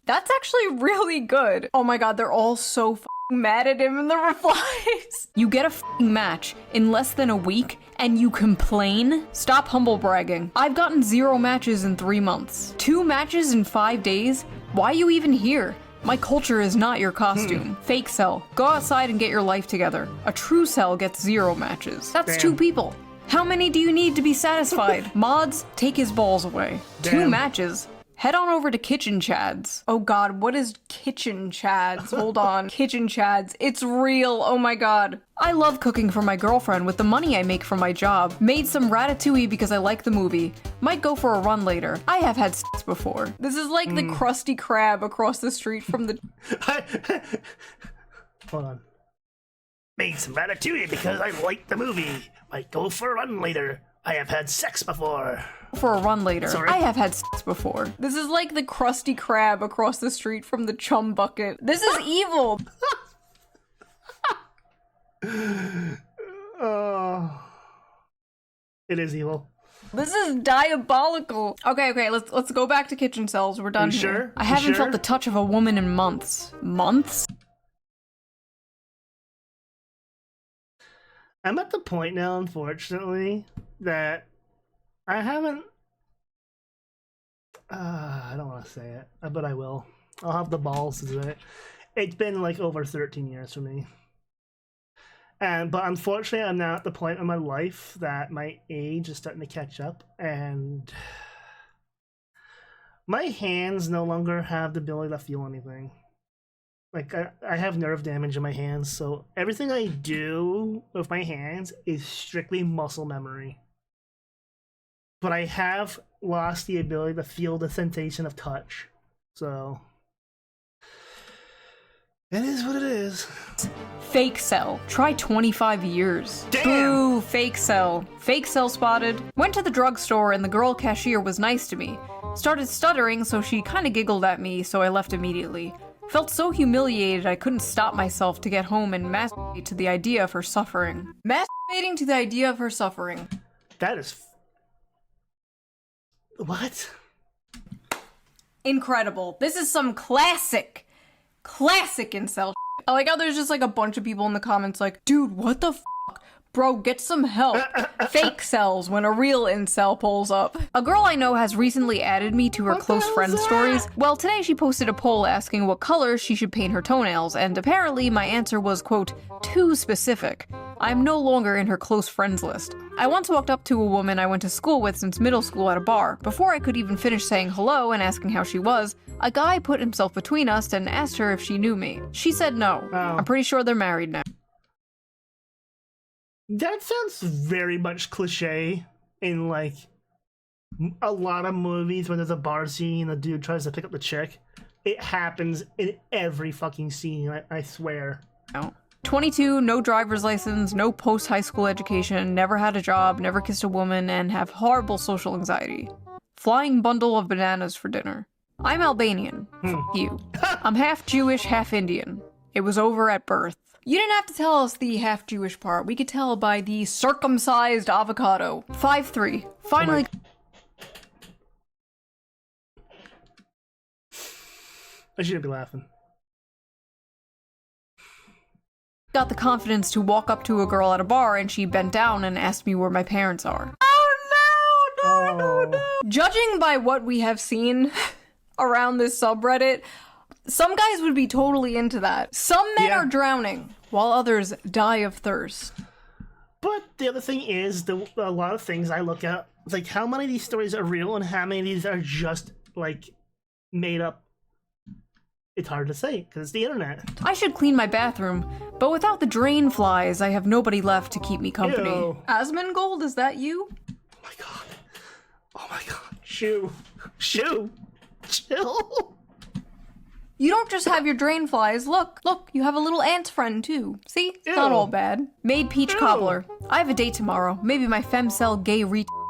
that's actually really good. Oh my god, they're all so f***ing mad at him in the replies. You get a f***ing match in less than a week and you complain? Stop humble bragging. I've gotten 0 matches in 3 months. 2 matches in 5 days? Why are you even here? My culture is not your costume. Fake cell. Go outside and get your life together. A true cell gets 0 matches. That's Damn. 2 people. How many do you need to be satisfied? Mods, take his balls away. Damn. 2 matches. Head on over to Kitchen Chads. Oh god, what is Kitchen Chads? Hold on. Kitchen Chads. It's real. Oh my god. I love cooking for my girlfriend with the money I make from my job. Made some ratatouille because I like the movie. Might go for a run later. I have had sex before. This is like the Krusty Krab across the street from the... Hold on. Made some ratatouille because I like the movie. Might go for a run later. I have had sex before. For a run later. Sorry? I have had sex before. This is like the Krusty Krab across the street from the chum bucket. This is evil. Oh, it is evil. This is diabolical. Okay, let's go back to kitchen cells. We're done You here. sure? I You haven't sure? felt the touch of a woman in months. Months? I'm at the point now, unfortunately, that I haven't... I don't want to say it, but I will. I'll have the balls to say it. It's been like over 13 years for me. But unfortunately, I'm now at the point in my life that my age is starting to catch up, and my hands no longer have the ability to feel anything. Like, I have nerve damage in my hands, so everything I do with my hands is strictly muscle memory. But I have lost the ability to feel the sensation of touch. So, it is what it is. Fake cell. Try 25 years. Damn! Boo, fake cell. Fake cell spotted. Went to the drugstore and the girl cashier was nice to me. Started stuttering, so she kinda giggled at me, so I left immediately. Felt so humiliated I couldn't stop myself to get home and masturbate to the idea of her suffering. Masturbating to the idea of her suffering. That is... What? Incredible. This is some classic incel shit. I like how there's just like a bunch of people in the comments like, dude, what the f***? Bro, get some help. Fake cells when a real incel pulls up. A girl I know has recently added me to her close friend stories. Well, today she posted a poll asking what color she should paint her toenails, and apparently my answer was, quote, too specific. I'm no longer in her close friends list. I once walked up to a woman I went to school with since middle school at a bar. Before I could even finish saying hello and asking how she was, a guy put himself between us and asked her if she knew me. She said no. I'm pretty sure they're married now. That sounds very much cliche in, like, a lot of movies when there's a bar scene, a dude tries to pick up the chick. It happens in every fucking scene, I swear. No. 22, no driver's license, no post-high school education, never had a job, never kissed a woman, and have horrible social anxiety. Flying bundle of bananas for dinner. I'm Albanian. F you. I'm half Jewish, half Indian. It was over at birth. You didn't have to tell us the half Jewish part. We could tell by the circumcised avocado. 5'3". Finally. I shouldn't be laughing. Got the confidence to walk up to a girl at a bar and she bent down and asked me where my parents are. Oh no. Judging by what we have seen around this subreddit, some guys would be totally into that. Some men are drowning, while others die of thirst. But the other thing is, a lot of things I look at, like how many of these stories are real and how many of these are just, like, made up. It's hard to say, because it's the internet. I should clean my bathroom, but without the drain flies, I have nobody left to keep me company. Ew. Asmongold, is that you? Oh my god. Oh my god. Shoo. Chill. You don't just have your drain flies. Look, you have a little ant friend too. See? It's not all bad. Made peach cobbler. I have a date tomorrow. Maybe my femcel gay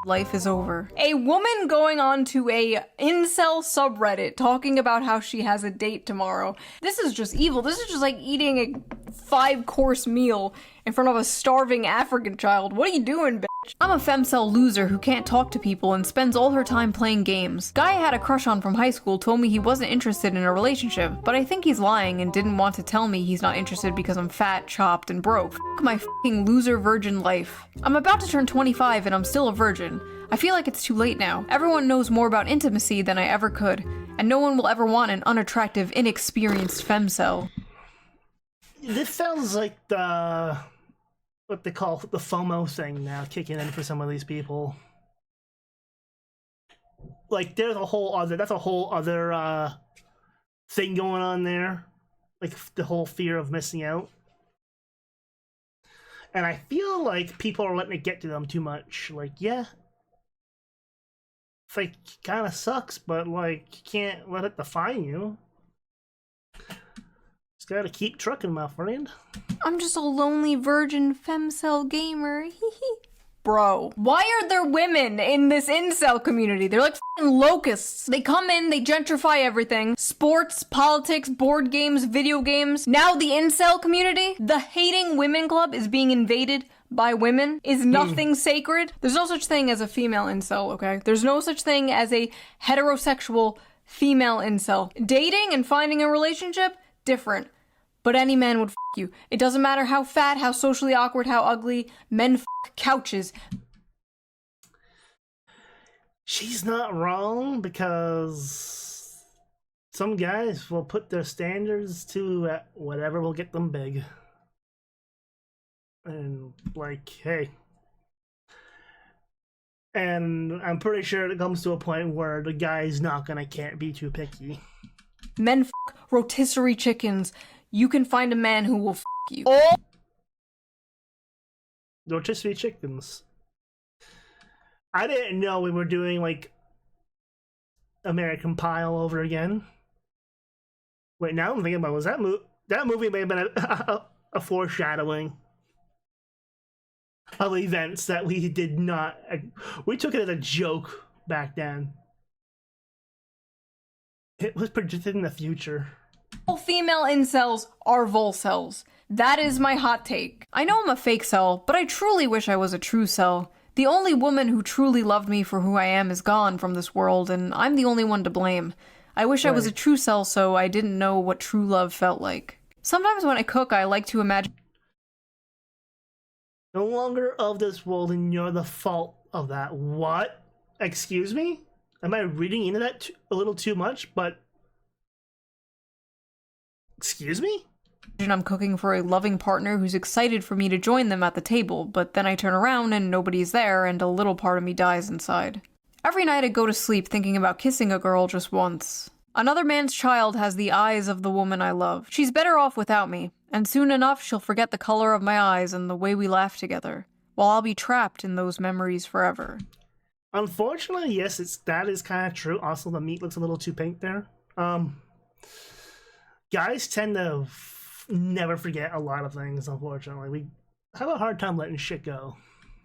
life is over. A woman going on to a incel subreddit talking about how she has a date tomorrow. This is just evil. This is just like eating a 5-course meal in front of a starving African child. What are you doing, bitch? I'm a femcel loser who can't talk to people and spends all her time playing games. Guy I had a crush on from high school told me he wasn't interested in a relationship, but I think he's lying and didn't want to tell me he's not interested because I'm fat, chopped, and broke. F my fucking loser virgin life. I'm about to turn 25 and I'm still a virgin. I feel like it's too late now. Everyone knows more about intimacy than I ever could, and no one will ever want an unattractive, inexperienced femcel. This sounds like what they call the FOMO thing now kicking in for some of these people. Like, that's a whole other thing going on there. Like, the whole fear of missing out. And I feel like people are letting it get to them too much. Like, yeah. It's like, kind of sucks, but, like, you can't let it define you. Just gotta keep trucking, my friend. I'm just a lonely virgin femcel gamer. Bro, why are there women in this incel community? They're like f***ing locusts. They come in, they gentrify everything. Sports, politics, board games, video games. Now the incel community, the hating women club is being invaded by women. Is nothing sacred? There's no such thing as a female incel, okay? There's no such thing as a heterosexual female incel. Dating and finding a relationship, different. But any man would f*** you. It doesn't matter how fat, how socially awkward, how ugly. Men f*** couches. She's not wrong, because some guys will put their standards to whatever will get them big. And, like, hey. And I'm pretty sure it comes to a point where the guy's can't be too picky. Men f*** rotisserie chickens. You can find a man who will f*** you. Rotisserie chickens. I didn't know we were doing, like, American Pie all over again. Wait, now I'm thinking about, was that movie may have been a foreshadowing of events that we did not... We took it as a joke back then. It was predicted in the future. All female incels are volcels. That is my hot take. I know I'm a fake cell, but I truly wish I was a true cell. The only woman who truly loved me for who I am is gone from this world, and I'm the only one to blame. I wish I was a true cell so I didn't know what true love felt like. Sometimes when I cook, I like to imagine No longer of this world, and you're the fault of that. What? Excuse me? Am I reading into that a little too much? But excuse me? I'm cooking for a loving partner who's excited for me to join them at the table, but then I turn around and nobody's there, and a little part of me dies inside. Every night I go to sleep thinking about kissing a girl just once. Another man's child has the eyes of the woman I love. She's better off without me, and soon enough she'll forget the color of my eyes and the way we laughed together, while I'll be trapped in those memories forever. Unfortunately, yes, that is kind of true. Also, the meat looks a little too pink there. Guys tend to never forget a lot of things, unfortunately. We have a hard time letting shit go.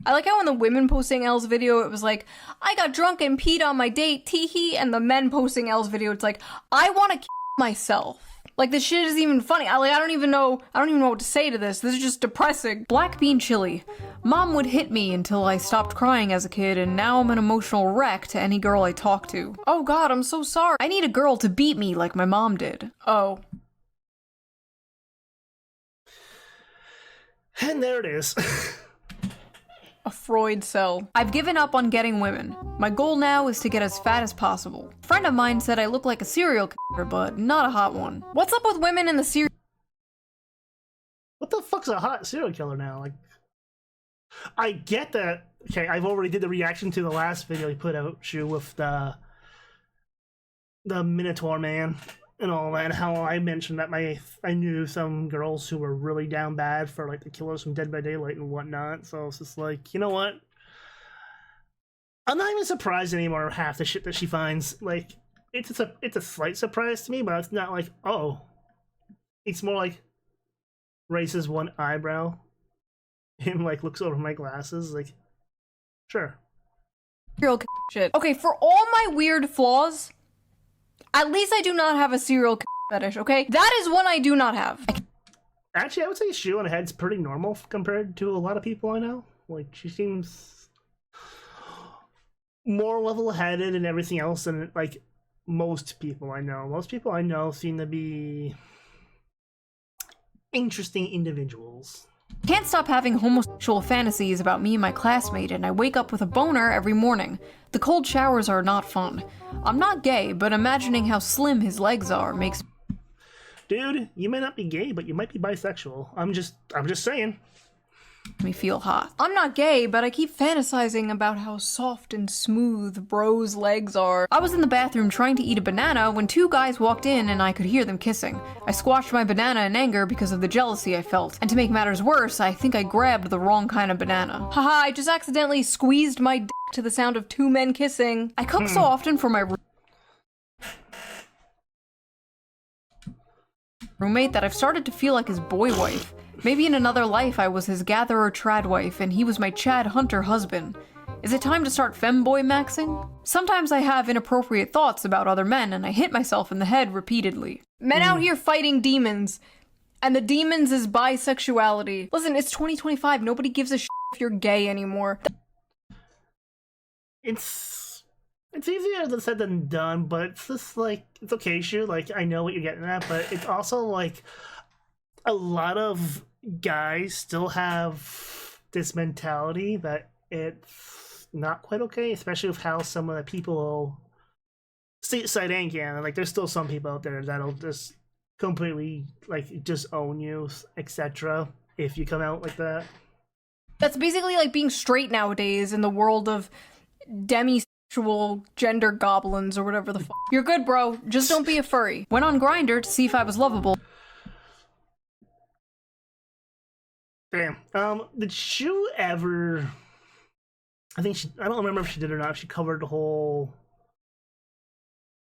I like how in the women posting Elle's video, it was like, I got drunk and peed on my date, teehee, and the men posting Elle's video, it's like, I want to myself. Like, this shit isn't even funny. I don't even know what to say to this. This is just depressing. Black bean chili. Mom would hit me until I stopped crying as a kid, and now I'm an emotional wreck to any girl I talk to. Oh god, I'm so sorry. I need a girl to beat me like my mom did. Oh. And there it is. A Freud cell. I've given up on getting women. My goal now is to get as fat as possible. A friend of mine said I look like a serial killer, but not a hot one. What's up with women in the serial? What the fuck's a hot serial killer now? Like, I get that. Okay, I've already did the reaction to the last video he put out, Shoe, with the Minotaur man and all that, and how I mentioned that I knew some girls who were really down bad for like the killers from Dead by Daylight and whatnot. So it's just like, you know what? I'm not even surprised anymore half the shit that she finds. Like, it's a slight surprise to me, but it's not like, oh. It's more like raises one eyebrow and like looks over my glasses, like, sure. Serial shit. Okay, for all my weird flaws, at least I do not have a serial fetish, okay? That is one I do not have. Actually, I would say ShoeOnHead's pretty normal compared to a lot of people I know. Like, she seems more level-headed and everything else than, like, most people I know. Most people I know seem to be interesting individuals. Can't stop having homosexual fantasies about me and my classmate, and I wake up with a boner every morning. The cold showers are not fun. I'm not gay, but imagining how slim his legs are makes Dude, you may not be gay, but you might be bisexual. I'm just saying. me feel hot. I'm not gay, but I keep fantasizing about how soft and smooth bros' legs are. I was in the bathroom trying to eat a banana when two guys walked in and I could hear them kissing. I squashed my banana in anger because of the jealousy I felt. And to make matters worse, I think I grabbed the wrong kind of banana. Haha, I just accidentally squeezed my dick to the sound of two men kissing. I cook so often for my roommate that I've started to feel like his boy wife. Maybe in another life I was his gatherer trad wife and he was my Chad Hunter husband. Is it time to start femboy maxing? Sometimes I have inappropriate thoughts about other men and I hit myself in the head repeatedly. Men out here fighting demons, and the demons is bisexuality. Listen, it's 2025, nobody gives a shit if you're gay anymore. It's easier said than done, but it's just like, it's okay, Shu, like, I know what you're getting at, but it's also like, a lot of guys still have this mentality that it's not quite okay, especially with how some of the people, stateside and Canada, like, there's still some people out there that'll just completely, like, just own you, etc., if you come out like that. That's basically like being straight nowadays in the world of demisexual gender goblins or whatever the fuck. You're good, bro. Just don't be a furry. Went on Grindr to see if I was lovable. Damn. Did Shu ever... I don't remember if she did or not, if she covered the whole...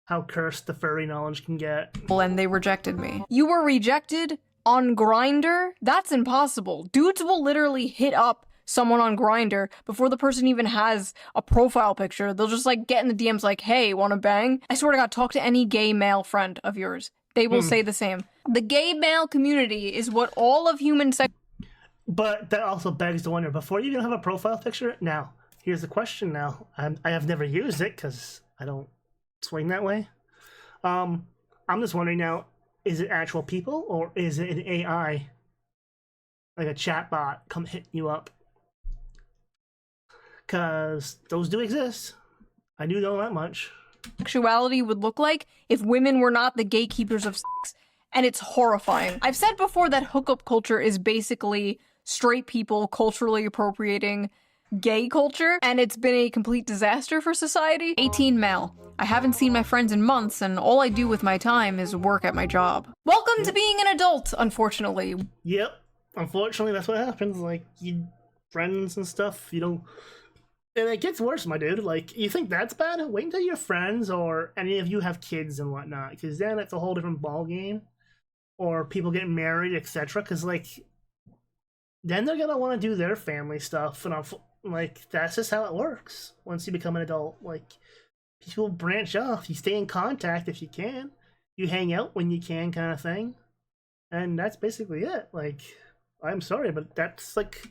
how cursed the furry knowledge can get. And they rejected me. You were rejected on Grindr? That's impossible. Dudes will literally hit up someone on Grindr before the person even has a profile picture. They'll just like get in the DMs like, hey, wanna bang? I swear to God, talk to any gay male friend of yours. They will say the same. The gay male community is what all of human sex... But that also begs the wonder, before you even have a profile picture, now, here's the question now. I have never used it because I don't swing that way. I'm just wondering now, is it actual people or is it an AI? like a chat bot come hit you up. Because those do exist. I do know that much. Sexuality would look like if women were not the gatekeepers of sex, and it's horrifying. I've said before that hookup culture is basically straight people culturally appropriating gay culture, and it's been a complete disaster for society. 18 male. I haven't seen my friends in months, and all I do with my time is work at my job. Welcome to being an adult, unfortunately. Yep. Unfortunately, that's what happens. Like, you friends and stuff, you don't... And it gets worse, my dude. Like, you think that's bad? Wait until your friends or any of you have kids and whatnot, because then it's a whole different ballgame. Or people get married, etc. Because, like, then they're gonna want to do their family stuff, and like, that's just how it works. Once you become an adult, like, people branch off. You stay in contact if you can. You hang out when you can, kind of thing. And that's basically it. Like, I'm sorry, but that's, like,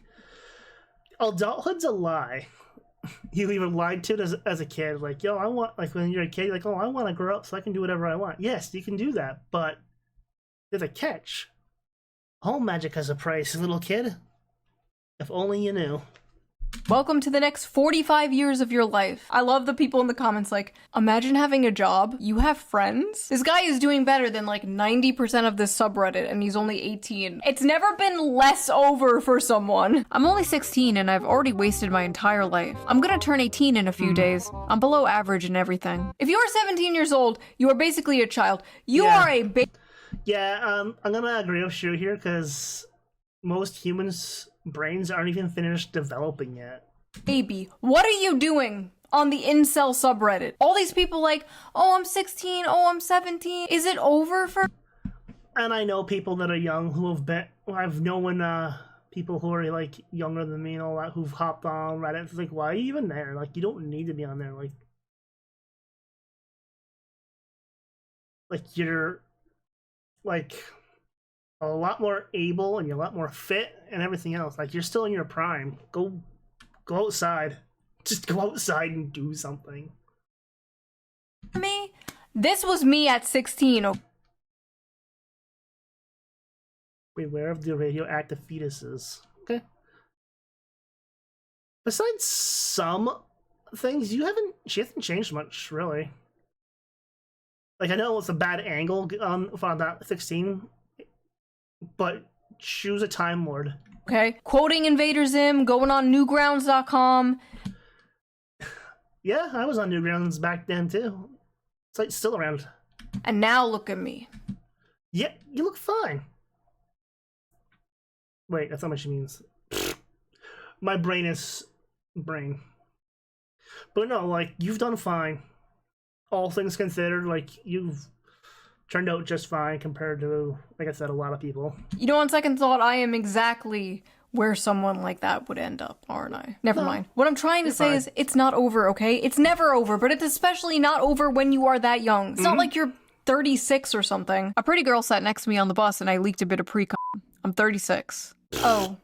adulthood's a lie. You either lied to it as a kid, like, yo, I want, like, when you're a kid, like, oh, I want to grow up so I can do whatever I want. Yes, you can do that, but there's a catch. Home magic has a price, little kid. If only you knew. Welcome to the next 45 years of your life. I love the people in the comments like, imagine having a job, you have friends? This guy is doing better than like 90% of this subreddit and he's only 18. It's never been less over for someone. I'm only 16 and I've already wasted my entire life. I'm gonna turn 18 in a few days. I'm below average in everything. If you are 17 years old, you are basically a child. You are a Yeah, I'm gonna agree with Shue here because most humans' brains aren't even finished developing yet. baby. What are you doing on the incel subreddit? All these people like, oh, I'm 16, oh, I'm 17. Is it over for... And I know people that are young who have been... I've known people who are, like, younger than me and all that who've hopped on Reddit. It's like, why are you even there? Like, you don't need to be on there. Like you're, like, a lot more able and you're a lot more fit and everything else. Like, you're still in your prime. Go outside. Just go outside and do something. me? This was me at 16. Beware of the radioactive fetuses. Okay. Besides some things, she hasn't changed much, really. Like, I know it's a bad angle for that 16, but Shue's a Time Lord. Okay. Quoting Invader Zim, going on newgrounds.com. Yeah, I was on Newgrounds back then, too. It's, like, still around. And now look at me. Yeah, you look fine. Wait, that's not what she means. My brain is... brain. But no, like, you've done fine. All things considered, like, you've turned out just fine compared to, like I said, a lot of people. You know, on second thought, I am exactly where someone like that would end up, aren't I? Never mind. What I'm trying to say is, it's not over, okay? It's never over, but it's especially not over when you are that young. It's not like you're 36 or something. A pretty girl sat next to me on the bus and I leaked a bit of pre-com. I'm 36. Oh.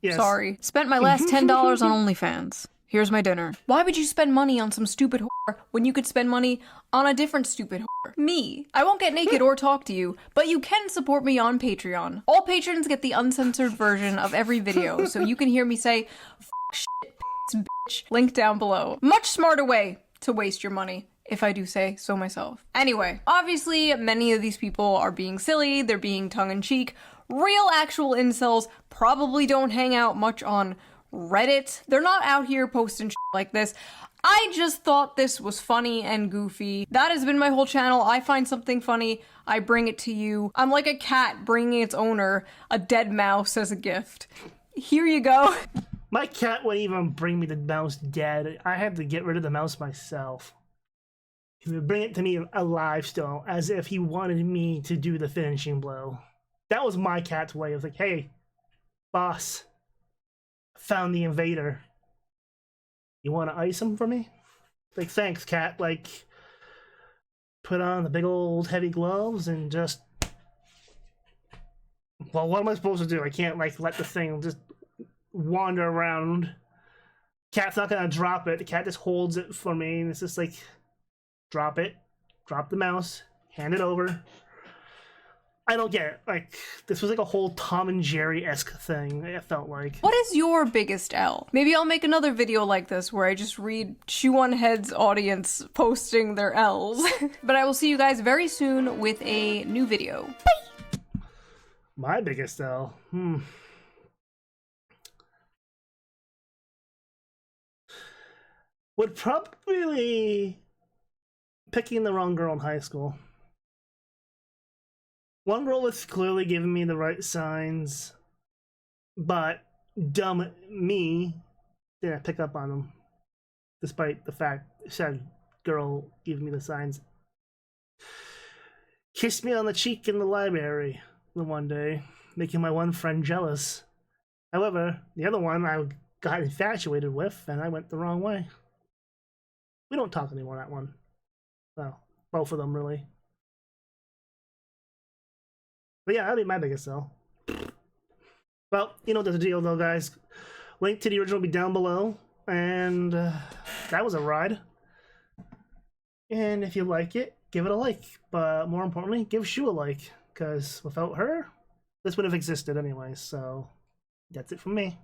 Yes. Sorry. Spent my last $10 on OnlyFans. Here's my dinner. Why would you spend money on some stupid whore when you could spend money on a different stupid whore? Me. I won't get naked or talk to you, but you can support me on Patreon. All patrons get the uncensored version of every video, so you can hear me say, f shit, bitch, link down below. Much smarter way to waste your money, if I do say so myself. Anyway, obviously, many of these people are being silly, they're being tongue-in-cheek. Real actual incels probably don't hang out much on Reddit. They're not out here posting shit like this. I just thought this was funny and goofy. That has been my whole channel. I find something funny, I bring it to you. I'm like a cat bringing its owner a dead mouse as a gift. Here you go. My cat wouldn't even bring me the mouse dead. I had to get rid of the mouse myself. He would bring it to me alive still, as if he wanted me to do the finishing blow. That was my cat's way. I was like, hey, boss, found the invader. You want to ice him for me? Like, thanks, cat. Like, put on the big old heavy gloves and just... Well, what am I supposed to do? I can't, like, let the thing just wander around. Cat's not gonna drop it. The cat just holds it for me, and it's just like, drop it. drop the mouse, hand it over. I don't get it. Like, this was like a whole Tom and Jerry-esque thing, it felt like. What is your biggest L? Maybe I'll make another video like this where I just read ShoeOnHead's audience posting their L's. But I will see you guys very soon with a new video. Bye! My biggest L? Would probably picking the wrong girl in high school. One girl was clearly giving me the right signs, but dumb me didn't pick up on them, despite the fact said girl giving me the signs. Kissed me on the cheek in the library the one day, making my one friend jealous. However, the other one I got infatuated with, and I went the wrong way. We don't talk anymore, that one. Well, both of them, really. But yeah, that'd be my biggest sell. Well, you know the deal though, guys. Link to the original will be down below. And that was a ride. And if you like it, give it a like. But more importantly, give Shue a like. Because without her, this would have existed anyway. So that's it from me.